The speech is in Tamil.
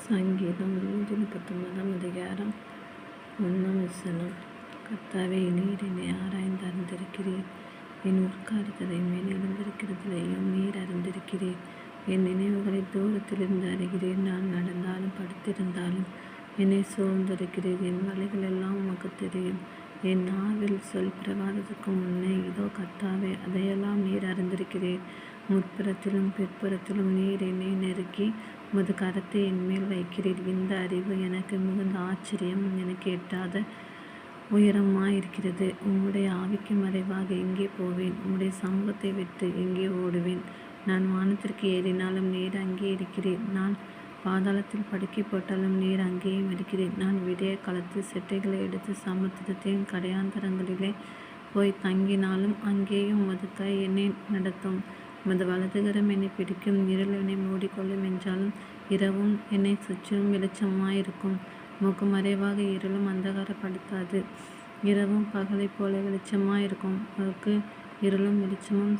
சங்கீதம் 119 அதிகாரம் 1 கர்த்தாவே, நீர் என்னை ஆராய்ந்து அறிந்திருக்கிறீர். என் உட்காருதலையும் என் எழுந்திருக்கிறதிலையும் நீர் அறிந்திருக்கிறீர். என் நினைவுகளை தூரத்திலிருந்து அறிகிறீர். நான் நடந்தாலும் படுத்திருந்தாலும் என்னை சூழ்ந்திருக்கிறீர். என் வழிகள் எல்லாம் உமக்கு தெரியும். என் நாவில் சொல் பிரகாரத்துக்கு முன்னே இதோ கர்த்தாவே, அதையெல்லாம் நீர் அறிந்திருக்கிறீர். முற்புறத்திலும் பிற்புறத்திலும் நீர் என்னை நெருக்கி உமது கரத்தை என்மேல் வைக்கிறீர். இந்த அறிவு எனக்கு மிகுந்த ஆச்சரியம், எனக்கு எட்டாத உயரமாயிருக்கிறது. உம்முடைய ஆவிக்கு மறைவாக எங்கே போவேன்? உம்முடைய சமூகத்தை விட்டு எங்கே ஓடுவேன்? நான் வானத்திற்கு ஏறினாலும் நீர் அங்கே இருக்கிறீர். நான் பாதாளத்தில் படுக்கை போட்டாலும் நீர் அங்கேயும் இருக்கிறீர். நான் விடிய காலத்தில் செட்டைகளை எடுத்து சமுத்திரத்தின் கடையாந்தரங்களிலே போய் தங்கினாலும் அங்கேயும் உமது கை என்னை நடத்தும். உமது வலதுகரம் என்னை பிடிக்கும். இருள் என்னை மூடிக்கொள்ளும் என்றாலும் இரவும் என்னை சுற்றிலும் வெளிச்சமாயிருக்கும். உமக்கு மறைவாக இருளும் அந்தகாரப்படுத்தாது. இரவும் பகலை போல வெளிச்சமாயிருக்கும். உமக்கு இருளும் வெளிச்சமும்